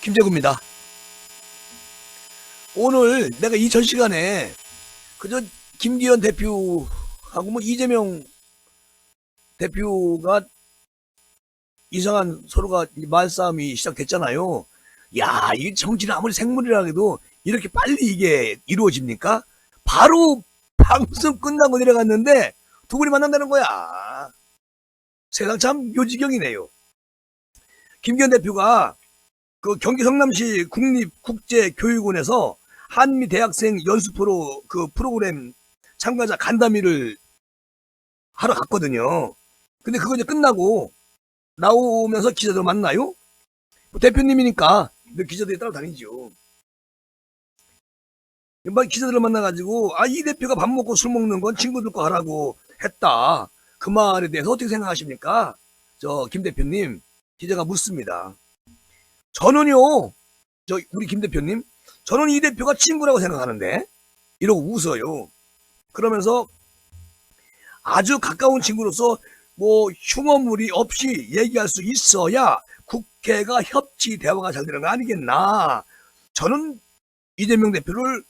김재구입니다. 오늘 내가 2000시간에 그저 김기현 대표하고 이재명 대표가 이상한 서로가 말싸움이 시작됐잖아요. 야, 이 정치는 아무리 생물이라 해도 이렇게 빨리 이게 이루어집니까? 바로 방송 끝나고 내려갔는데 두 분이 만난다는 거야. 세상 참 요지경이네요. 김기현 대표가 그 경기 성남시 국립국제교육원에서 한미 대학생 연수 그 프로그램 참가자 간담회를 하러 갔거든요. 근데 그거 이제 끝나고 나오면서 기자들 만나요? 대표님이니까 늘 기자들이 따라다니죠. 막 기자들을 만나가지고, 이 대표가 밥 먹고 술 먹는 건 친구들과 하라고 했다. 그 말에 대해서 어떻게 생각하십니까? 김 대표님, 기자가 묻습니다. 저는요, 우리 김 대표님, 저는 이 대표가 친구라고 생각하는데, 이러고 웃어요. 그러면서 아주 가까운 친구로서 흉어물이 없이 얘기할 수 있어야 국회가 협치 대화가 잘 되는 거 아니겠나. 저는 이재명 대표를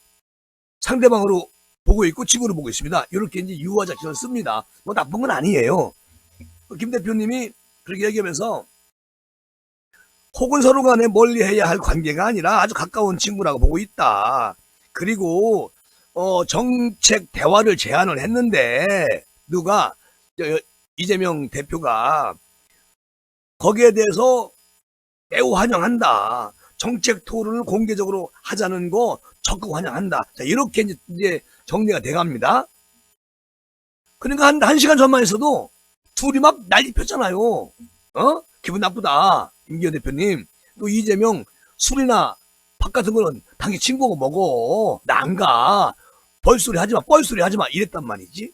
상대방으로 보고 있고 친구로 보고 있습니다. 이렇게 이제 유화 작전을 씁니다. 나쁜 건 아니에요. 김 대표님이 그렇게 얘기하면서 혹은 서로 간에 멀리해야 할 관계가 아니라 아주 가까운 친구라고 보고 있다. 그리고 정책 대화를 제안을 했는데 누가 이재명 대표가 거기에 대해서 매우 환영한다. 정책 토론을 공개적으로 하자는 거 적극 환영한다. 자, 이렇게 이제 정리가 돼갑니다. 그러니까 한 시간 전만 해서도 둘이 막 난리 폈잖아요. 기분 나쁘다. 김기현 대표님. 또 이재명 술이나 밥 같은 거는 당연히 친구하고 먹어. 나 안 가. 벌소리 하지 마. 뻘소리 하지 마. 이랬단 말이지.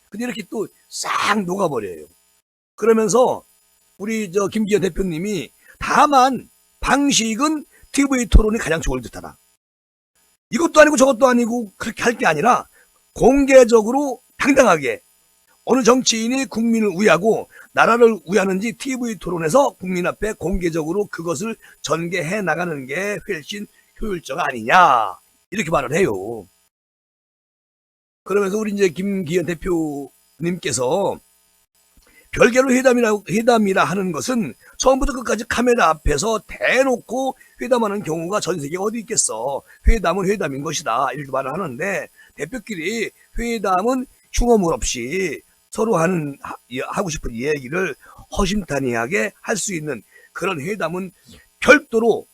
근데 이렇게 또 싹 녹아버려요. 그러면서 우리 김기현 대표님이 다만 방식은 TV 토론이 가장 좋을 듯하다. 이것도 아니고 저것도 아니고 그렇게 할 게 아니라 공개적으로 당당하게 어느 정치인이 국민을 위하고 나라를 위하는지 TV 토론에서 국민 앞에 공개적으로 그것을 전개해 나가는 게 훨씬 효율적 아니냐 이렇게 말을 해요. 그러면서 우리 이제 김기현 대표님께서 별개로 회담이라 하는 것은 처음부터 끝까지 카메라 앞에서 대놓고 회담하는 경우가 전 세계에 어디 있겠어. 회담은 회담인 것이다. 이렇게 말을 하는데 대표끼리 회담은 흉어물 없이 서로 하고 싶은 얘기를 허심탄회하게 할 수 있는 그런 회담은 별도로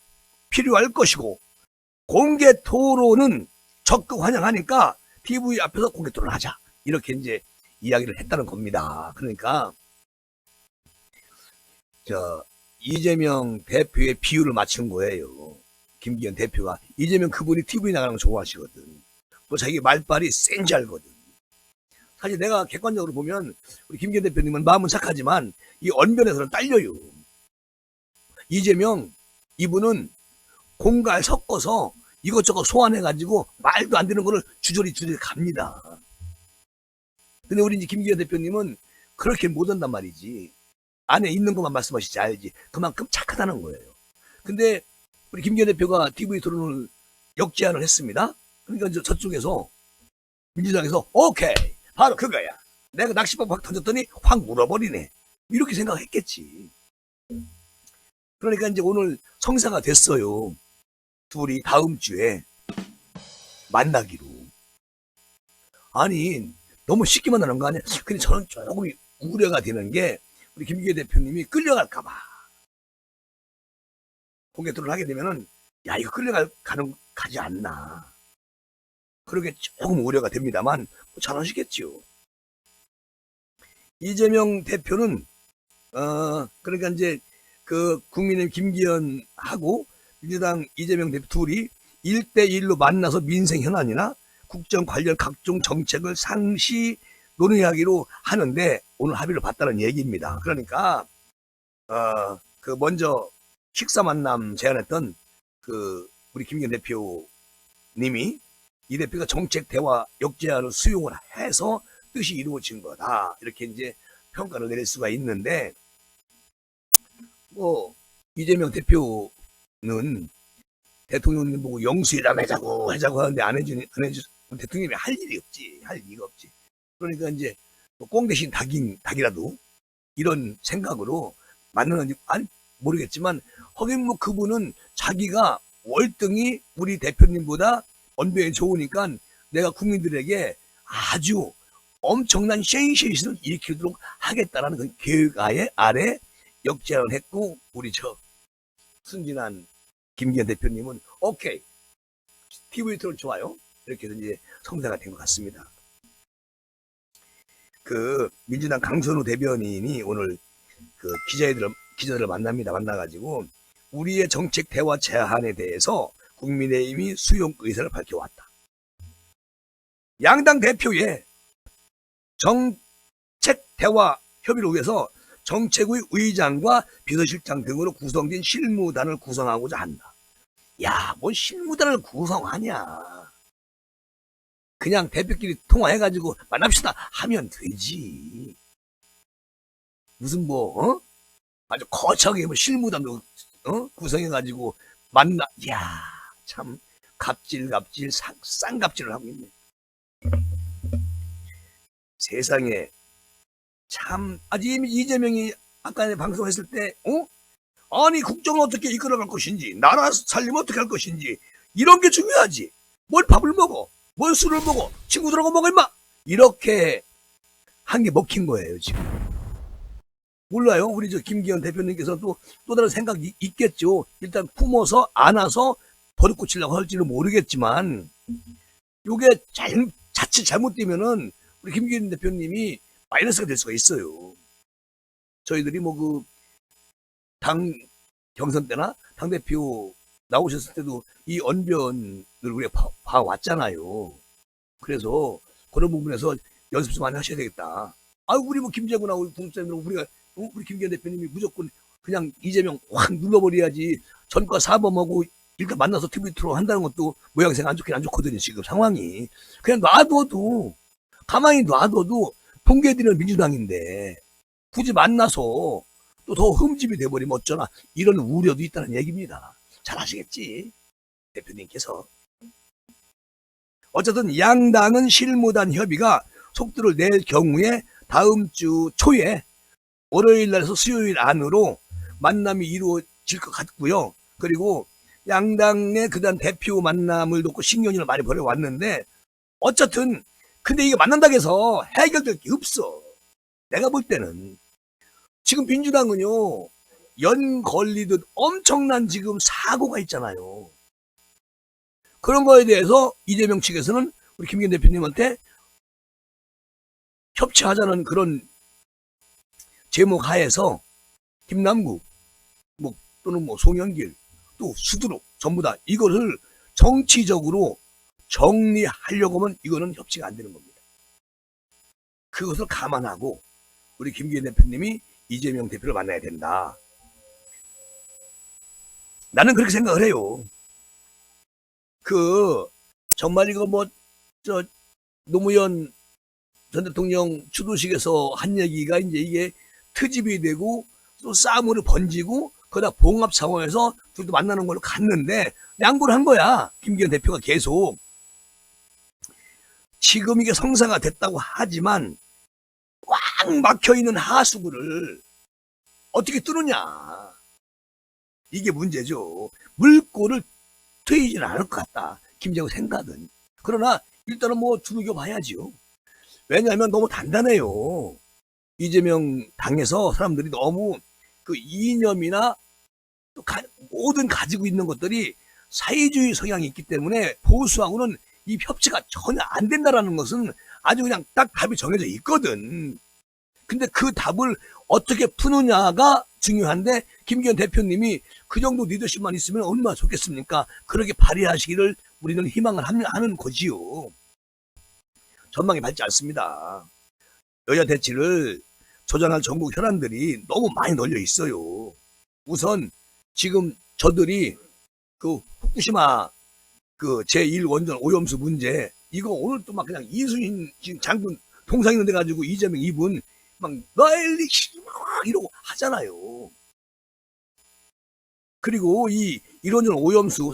필요할 것이고 공개 토론은 적극 환영하니까 TV 앞에서 공개 토론을 하자. 이렇게 이제 이야기를 했다는 겁니다. 그러니까 이재명 대표의 비유를 맞춘 거예요. 김기현 대표가. 이재명 그분이 TV 나가는 거 좋아하시거든. 또 자기 말빨이 센지 알거든. 사실 내가 객관적으로 보면 우리 김기현 대표님은 마음은 착하지만 이 언변에서는 딸려요. 이재명 이분은 공갈 섞어서 이것저것 소환해가지고 말도 안 되는 거를 주저리 갑니다. 근데 우리 이제 김기현 대표님은 그렇게 못한단 말이지. 안에 있는 것만 말씀하시지 알지. 그만큼 착하다는 거예요. 근데 우리 김기현 대표가 TV 토론을 역제안을 했습니다. 그러니까 저쪽에서 민주당에서 오케이 바로 그거야. 내가 낚시밥 확 던졌더니 확 물어버리네. 이렇게 생각했겠지. 그러니까 이제 오늘 성사가 됐어요. 둘이 다음 주에 만나기로. 아니 너무 쉽게 만나는 거 아니야? 근데 저는 조금 우려가 되는 게 우리 김기현 대표님이 끌려갈까봐. 공개 토론을 하게 되면은 이거 가지 않나. 그러게 조금 우려가 됩니다만 잘하시겠지요. 이재명 대표는 그러니까 이제 그 국민의힘 김기현하고 민주당 이재명 대표 둘이 1대1로 만나서 민생 현안이나 국정 관련 각종 정책을 상시 논의하기로 하는데 오늘 합의를 봤다는 얘기입니다. 그러니까 먼저 식사 만남 제안했던 우리 김기현 대표님이 이 대표가 정책 대화 역제안을 수용을 해서 뜻이 이루어진 거다. 이렇게 이제 평가를 내릴 수가 있는데 이재명 대표 대통령님 보고 영수회담 하자고 하는데 안 해주, 대통령이 할 일이 없지. 할 리가 없지. 그러니까 이제 꽁 대신 닭이라도 이런 생각으로 만나는지 모르겠지만, 하긴 뭐 그분은 자기가 월등히 우리 대표님보다 언변이 좋으니까 내가 국민들에게 아주 엄청난 센세이션을 일으키도록 하겠다라는 그 계획하에 아래 역제안을 했고, 우리 순진한 김기현 대표님은 오케이, TV 트롤 좋아요, 이렇게 해서 이제 성사가 된 것 같습니다. 그 민주당 강선우 대변인이 오늘 그 기자들을 만나가지고 우리의 정책 대화 제안에 대해서 국민의힘이 수용 의사를 밝혀왔다. 양당 대표의 정책 대화 협의를 위해서 정책위 의장과 비서실장 등으로 구성된 실무단을 구성하고자 한다. 야, 뭐 실무단을 구성하냐. 그냥 대표끼리 통화해가지고 만납시다 하면 되지. 무슨 아주 거창하게 실무단도 구성해가지고 야, 참 쌍갑질을 하고 있네. 세상에 참, 이재명이 아까 방송했을 때, 아니 국정을 어떻게 이끌어갈 것인지, 나라 살림을 어떻게 할 것인지, 이런 게 중요하지. 뭘 밥을 먹어, 뭘 술을 먹어, 친구들하고 먹어 임마, 이렇게 한 게 먹힌 거예요 지금. 몰라요, 우리 김기현 대표님께서 또 다른 생각이 있겠죠. 일단 품어서 안아서 버릇 고치려고 할지는 모르겠지만, 요게 자칫 잘못되면은 우리 김기현 대표님이 마이너스가 될 수가 있어요. 저희들이 당 경선 때나 당대표 나오셨을 때도 이 언변을 우리가 봐왔잖아요. 그래서 그런 부분에서 연습 좀 많이 하셔야 되겠다. 우리 김재구나 우리 구독자님들, 우리 김기현 대표님이 무조건 그냥 이재명 확 눌러버려야지, 전과 사범하고 일단 만나서 TV 트로 한다는 것도 모양새가 안 좋거든요 지금 상황이. 그냥 가만히 놔둬도 붕괴되는 민주당인데 굳이 만나서 또 더 흠집이 돼버리면 어쩌나, 이런 우려도 있다는 얘기입니다. 잘 아시겠지 대표님께서. 어쨌든 양당은 실무단 협의가 속도를 낼 경우에 다음 주 초에 월요일 날에서 수요일 안으로 만남이 이루어질 것 같고요. 그리고 양당의 그다음 대표 만남을 놓고 신경전을 많이 벌여왔는데, 어쨌든 근데 이게 만난다고 해서 해결될 게 없어. 내가 볼 때는 지금 민주당은요, 연 걸리듯 엄청난 지금 사고가 있잖아요. 그런 거에 대해서 이재명 측에서는 우리 김기현 대표님한테 협치하자는 그런 제목 하에서 김남국 또는 송영길 또 수두룩 전부 다 이거를 정치적으로 정리하려고 하면 이거는 협치가 안 되는 겁니다. 그것을 감안하고 우리 김기현 대표님이 이재명 대표를 만나야 된다. 나는 그렇게 생각을 해요. 정말 이거 노무현 전 대통령 추도식에서 한 얘기가 이제 이게 트집이 되고 또 싸움으로 번지고, 그러다 봉합 상황에서 둘도 만나는 걸로 갔는데 양보를 한 거야. 김기현 대표가 계속. 지금 이게 성사가 됐다고 하지만 꽉 막혀있는 하수구를 어떻게 뚫느냐, 이게 문제죠. 물꼬를 트이지는 않을 것 같다, 김재구 생각은. 그러나 일단은 두들겨 봐야지요. 왜냐하면 너무 단단해요. 이재명 당에서 사람들이 너무 그 이념이나 또 모든 가지고 있는 것들이 사회주의 성향이 있기 때문에 보수하고는 이 협치가 전혀 안 된다라는 것은 아주 그냥 딱 답이 정해져 있거든. 근데 그 답을 어떻게 푸느냐가 중요한데, 김기현 대표님이 그 정도 리더십만 있으면 얼마나 좋겠습니까? 그렇게 발휘하시기를 우리는 희망을 하는 거지요. 전망이 밝지 않습니다. 여야 대치를 조장할 전국 혈안들이 너무 많이 널려 있어요. 우선 지금 저들이 후쿠시마 제1원전 오염수 문제, 이거 오늘 또 그냥 이순신 장군 동상 돼 가지고 이재명 이분 난리 이러고 하잖아요. 그리고 이 일원전 오염수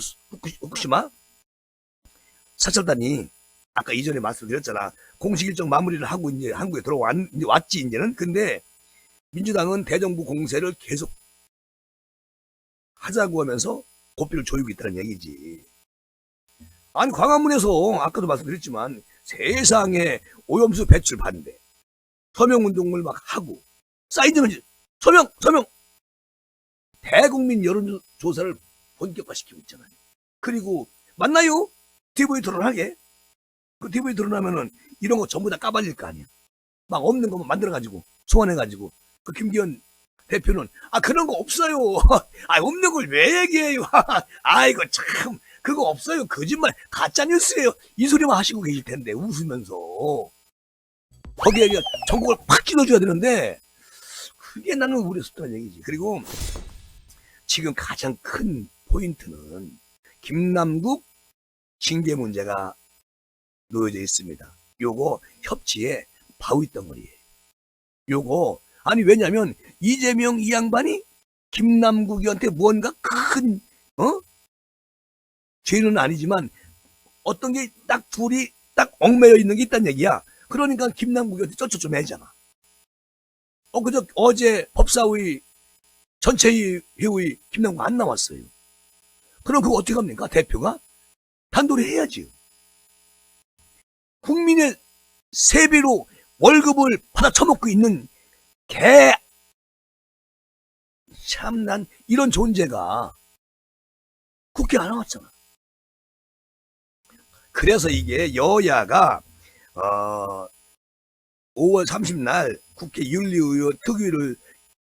후쿠시마 사찰단이 아까 이전에 말씀드렸잖아. 공식 일정 마무리를 하고 이제 한국에 왔지 이제는. 근데 민주당은 대정부 공세를 계속 하자고 하면서 고삐를 조이고 있다는 얘기지. 아니 광화문에서 아까도 말씀드렸지만 세상에 오염수 배출 반대, 서명운동을 막 하고 사이즈는 서명 대국민 여론조사를 본격화시키고 있잖아요. 그리고 맞나요? TV 토론하게. 그 TV 토론하면은 이런 거 전부 다 까발릴 거 아니야. 막 없는 것만 만들어가지고 소환해가지고 그 김기현 대표는 그런 거 없어요. 없는 걸 왜 얘기해요? 아이고 참 그거 없어요. 거짓말 가짜 뉴스예요. 이 소리만 하시고 계실 텐데 웃으면서 거기에 전국을 팍 찔러줘야 되는데 그게 나는 우려스럽다는 얘기지. 그리고 지금 가장 큰 포인트는 김남국 징계 문제가 놓여져 있습니다. 요거 협치의 바위덩어리예요. 요거 왜냐면 이재명 이 양반이 김남국이한테 무언가 큰 죄는 아니지만 어떤 게 딱 둘이 딱 얽매여 있는 게 있다는 얘기야. 그러니까 김남국이한테 쩌쩌 좀 해잖아. 어제 법사위 전체회의 김남국 안 나왔어요. 그럼 그거 어떻게 합니까? 대표가 단도리 해야지. 국민의 세배로 월급을 받아 처먹고 있는 참난 이런 존재가 국회에 안 나왔잖아. 그래서 이게 여야가 5월 30날 국회 윤리의원 특위를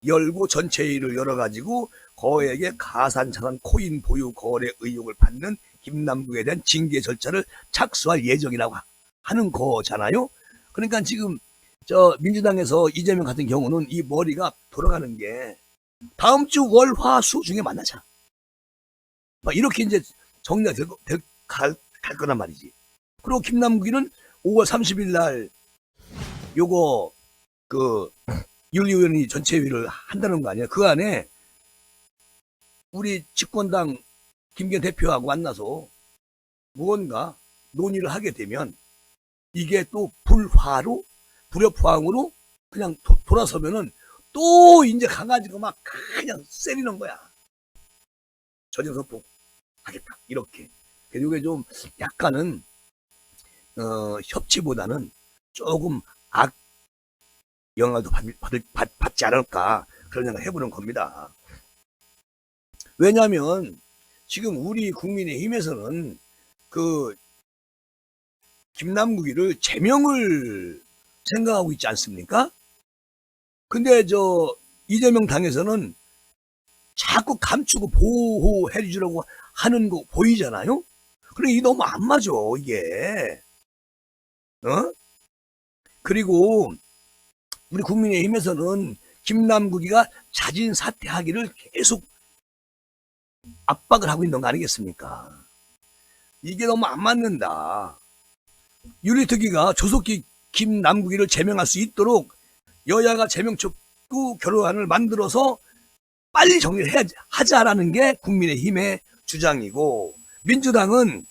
열고 전체회의를 열어가지고 거액의 가산자산 코인 보유 거래 의혹을 받는 김남국에 대한 징계 절차를 착수할 예정이라고 하는 거잖아요. 그러니까 지금 민주당에서 이재명 같은 경우는 이 머리가 돌아가는 게 다음 주 월, 화, 수 중에 만나자. 이렇게 이제 정리가 갈 거란 말이지. 그리고 김남국이는 5월 30일 날 요거 윤리위원회 전체회의를 한다는 거 아니야. 그 안에 우리 집권당 김기현 대표하고 만나서 무언가 논의를 하게 되면 이게 또 불협화음으로 그냥 돌아서면은 또 이제 가가지고 막 그냥 세리는 거야. 전형선포 하겠다. 이렇게. 이게 좀 약간은 협치보다는 조금 악 영향도 받지 않을까 그런 생각 해보는 겁니다. 왜냐하면 지금 우리 국민의힘에서는 김남국이를 제명을 생각하고 있지 않습니까? 근데 이재명 당에서는 자꾸 감추고 보호해 주려고 하는 거 보이잖아요? 그래, 이게 너무 안 맞아, 이게. 그리고 우리 국민의힘에서는 김남국이가 자진 사퇴하기를 계속 압박을 하고 있는 거 아니겠습니까? 이게 너무 안 맞는다. 윤리특위가 조속히 김남국이를 제명할 수 있도록 여야가 제명 촉구 결의안을 만들어서 빨리 정리를 하자라는 게 국민의힘의 주장이고, 민주당은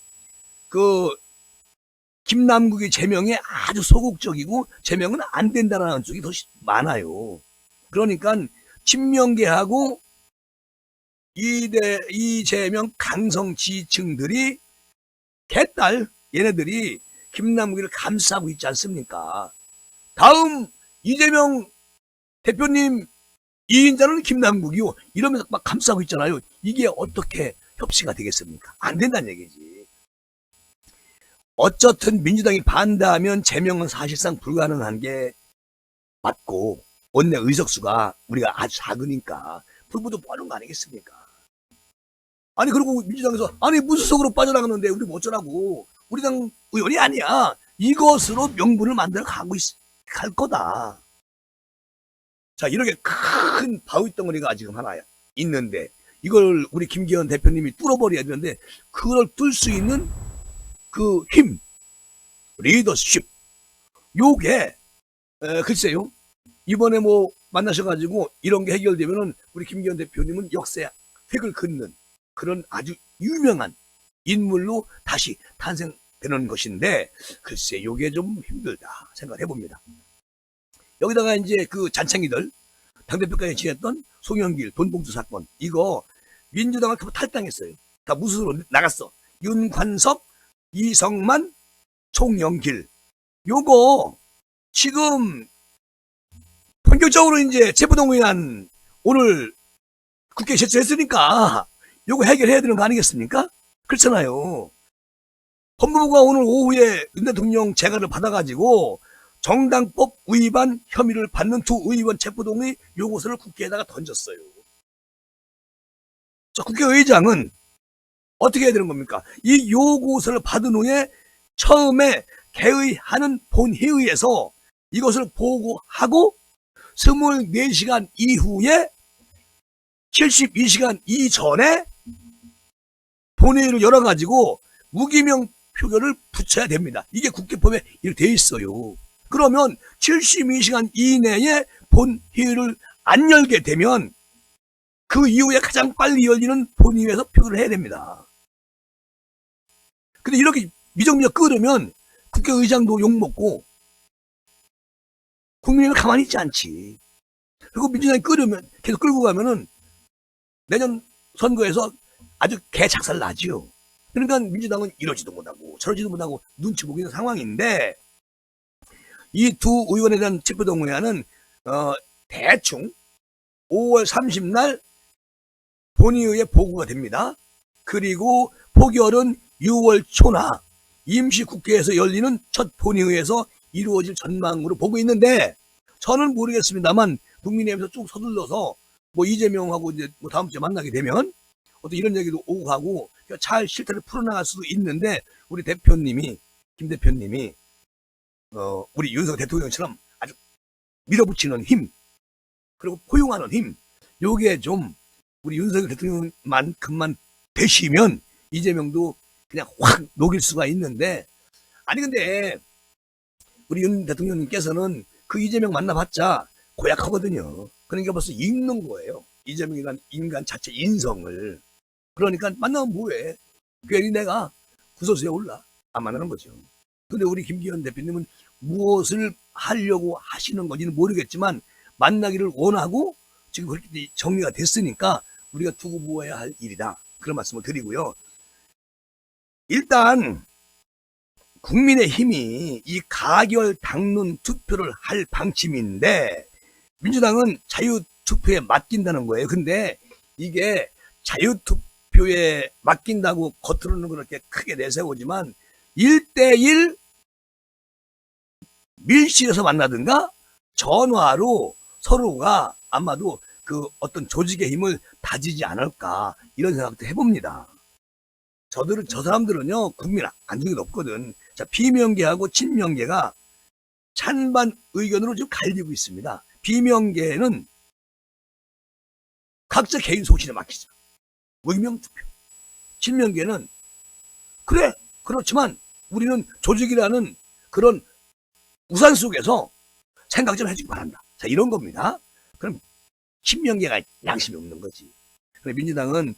김남국의 제명에 아주 소극적이고 제명은 안 된다라는 쪽이 더 많아요. 그러니까 친명계하고 이재명 강성 지지층들이 개딸 얘네들이 김남국이를 감싸고 있지 않습니까? 다음 이재명 대표님 2인자는 김남국이요. 이러면서 막 감싸고 있잖아요. 이게 어떻게 협치가 되겠습니까? 안 된다는 얘기지. 어쨌든 민주당이 반대하면 제명은 사실상 불가능한 게 맞고, 원내 의석수가 우리가 아주 작으니까 불부도 뻔한 거 아니겠습니까? 그리고 민주당에서 무소속으로 빠져나갔는데 우리 뭐 어쩌라고. 우리 당 의원이 아니야. 이것으로 명분을 만들어 갈 거다. 자, 이렇게 큰 바위덩어리가 지금 하나 있는데 이걸 우리 김기현 대표님이 뚫어버려야 되는데, 그걸 뚫을 수 있는 그 힘, 리더십, 요게 글쎄요, 이번에 뭐 만나셔가지고 이런 게 해결되면은 우리 김기현 대표님은 역세 획을 긋는 그런 아주 유명한 인물로 다시 탄생되는 것인데, 글쎄 요게 좀 힘들다 생각을 해봅니다. 여기다가 이제 그 잔챙이들, 당대표까지 지냈던 송영길 돈봉투 사건, 이거 민주당을 탈당했어요. 다 무소속으로 나갔어. 윤관석, 이성만, 총영길. 요거 지금 본격적으로 이제 체포동의안 오늘 국회에 제출했으니까 요거 해결해야 되는 거 아니겠습니까? 그렇잖아요. 법무부가 오늘 오후에 윤 대통령 재가를 받아가지고 정당법 위반 혐의를 받는 두 의원 체포동의 요구서를 국회에다가 던졌어요. 자, 국회의장은 어떻게 해야 되는 겁니까? 이 요구서를 받은 후에 처음에 개의하는 본회의에서 이것을 보고하고 24시간 이후에 72시간 이전에 본회의를 열어가지고 무기명 표결을 붙여야 됩니다. 이게 국회법에 이렇게 돼 있어요. 그러면 72시간 이내에 본회의를 안 열게 되면 그 이후에 가장 빨리 열리는 본회의에서 표결을 해야 됩니다. 근데 이렇게 미정미적 끌으면 국회의장도 욕먹고 국민은 가만히 있지 않지. 그리고 민주당이 끌으면, 계속 끌고 가면은 내년 선거에서 아주 개작살 나지요. 그러니까 민주당은 이러지도 못하고 저러지도 못하고 눈치 보고 있는 상황인데, 이 두 의원에 대한 체포동의안은 대충 5월 30날 본회의에 보고가 됩니다. 그리고 포결은 6월 초나 임시국회에서 열리는 첫 본회의에서 이루어질 전망으로 보고 있는데, 저는 모르겠습니다만 국민의힘에서 쭉 서둘러서 뭐 이재명하고 이제 뭐 다음 주에 만나게 되면 어떤 이런 얘기도 오고 가고 잘 실태를 풀어나갈 수도 있는데, 우리 대표님이, 김 대표님이 우리 윤석열 대통령처럼 아주 밀어붙이는 힘, 그리고 포용하는 힘, 요게 좀 우리 윤석열 대통령만큼만 되시면 이재명도 그냥 확 녹일 수가 있는데, 아니 근데 우리 윤 대통령님께서는 그 이재명 만나봤자 고약하거든요. 그러니까 벌써 읽는 거예요. 이재명이란 인간 자체 인성을. 그러니까 만나면 뭐해. 괜히 내가 구설수에 올라 안 만나는 거죠. 근데 우리 김기현 대표님은 무엇을 하려고 하시는 건지는 모르겠지만 만나기를 원하고 지금 그렇게 정리가 됐으니까 우리가 두고 보아야 할 일이다, 그런 말씀을 드리고요. 일단 국민의힘이 이 가결 당론 투표를 할 방침인데, 민주당은 자유투표에 맡긴다는 거예요. 근데 이게 자유투표에 맡긴다고 겉으로는 그렇게 크게 내세우지만 1대1 밀실에서 만나든가 전화로 서로가 아마도 그 어떤 조직의 힘을 다지지 않을까, 이런 생각도 해봅니다. 저 사람들은요, 국민 안중에도 없거든. 자, 비명계하고 친명계가 찬반 의견으로 지금 갈리고 있습니다. 비명계는 각자 개인 소신에 맡기자, 의명투표. 친명계는 그래, 그렇지만 우리는 조직이라는 그런 우산 속에서 생각 좀 해주기 바란다. 자, 이런 겁니다. 그럼 친명계가 양심이 없는 거지. 민주당은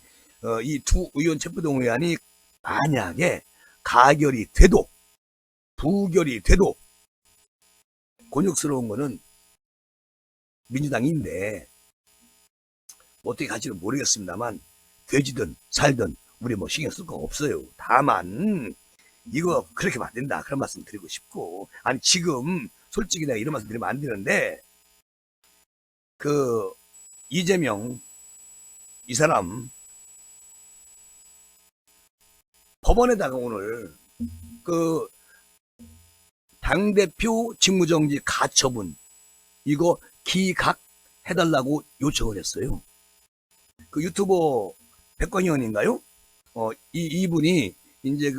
이 두 의원 체포동의안이 만약에 가결이 돼도 부결이 돼도 곤욕스러운 거는 민주당인데 어떻게 갈지는 모르겠습니다만, 돼지든 살든 우리 뭐 신경 쓸 거 없어요. 다만 이거 그렇게 하면 안 된다, 그런 말씀 드리고 싶고, 아니 지금 솔직히 내가 이런 말씀 드리면 안 되는데, 그 이재명 이 사람 법원에다가 오늘 그 당대표 직무정지 가처분 이거 기각해달라고 요청을 했어요. 그 유튜버 백광현인가요? 이분이 이제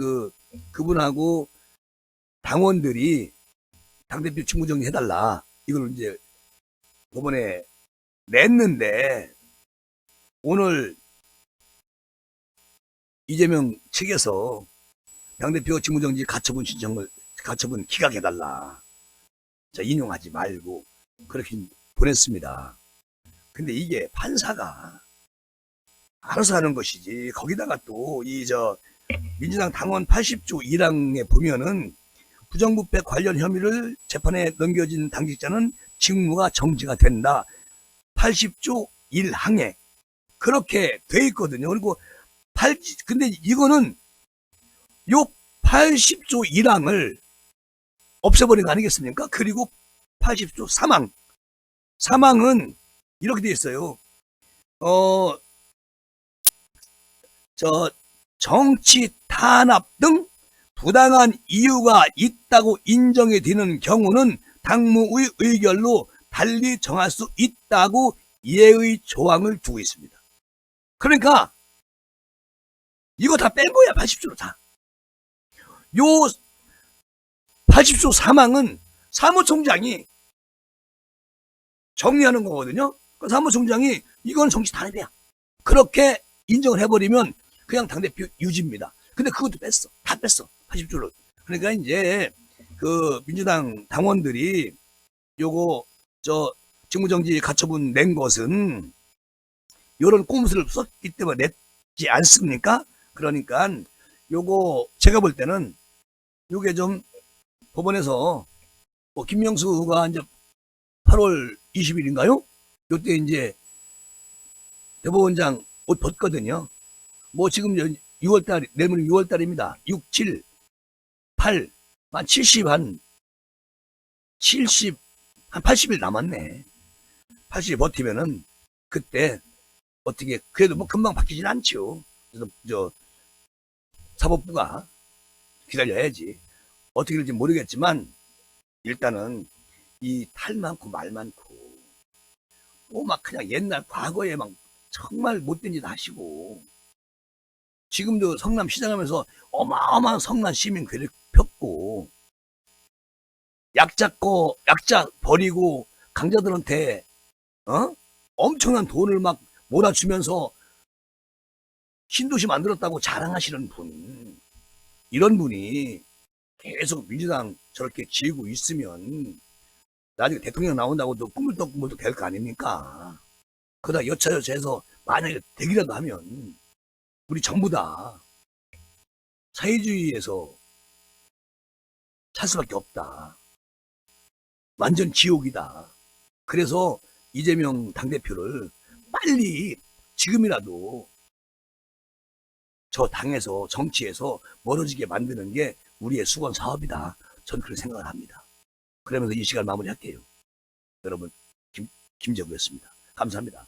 그분하고 당원들이 당대표 직무정지 해달라, 이걸 이제 법원에 냈는데, 오늘 이재명 측에서 당대표 직무정지 가처분 신청을, 가처분 기각해달라, 자, 인용하지 말고 그렇게 보냈습니다. 근데 이게 판사가 알아서 하는 것이지. 거기다가 또 민주당 당원 80조 1항에 보면은 부정부패 관련 혐의를 재판에 넘겨진 당직자는 직무가 정지가 된다. 80조 1항에 그렇게 돼 있거든요. 그리고 근데 이거는 요 80조 1항을 없애버린 거 아니겠습니까? 그리고 80조 3항. 3항은 이렇게 돼 있어요. 정치 탄압 등 부당한 이유가 있다고 인정이 되는 경우는 당무의 의결로 달리 정할 수 있다고 예의 조항을 두고 있습니다. 그러니까 이거 다 뺀 거야. 80조로 다. 요 80조 3항은 사무총장이 정리하는 거거든요. 사무총장이 이건 정치 탄압이야. 그렇게 인정을 해버리면 그냥 당대표 유지입니다. 근데 그것도 뺐어. 다 뺐어. 80조를. 그러니까 이제 민주당 당원들이 요거 직무정지 가처분 낸 것은 요런 꼼수를 썼기 때문에 냈지 않습니까? 그러니까 요거 제가 볼 때는 요게 좀 법원에서 김명수가 이제 8월 20일인가요? 요때 이제 대법원장 옷 벗거든요. 지금 6월달, 내일은 6월달입니다. 6, 7, 8, 한 70, 한 80일 남았네. 80일 버티면은, 그때, 어떻게, 그래도 금방 바뀌진 않죠. 그래서, 사법부가 기다려야지. 어떻게 될지 모르겠지만, 일단은, 이 탈 많고 말 많고, 그냥 옛날 과거에 정말 못된 짓 하시고, 지금도 성남시장 하면서 어마어마한 성남 시민 괴롭혔고, 약자 버리고 강자들한테 엄청난 돈을 몰아주면서 신도시 만들었다고 자랑하시는 분, 이런 분이 계속 민주당 저렇게 지우고 있으면 나중에 대통령 나온다고도 꾸물떡꾸물떡 될 거 아닙니까? 그러다 여차여차해서 만약에 되기라도 하면 우리 전부 다 사회주의에서 살 수밖에 없다. 완전 지옥이다. 그래서 이재명 당대표를 빨리 지금이라도 저 당에서 정치에서 멀어지게 만드는 게 우리의 수건 사업이다. 저는 그렇게 생각을 합니다. 그러면서 이 시간 마무리할게요. 여러분 김정구였습니다. 감사합니다.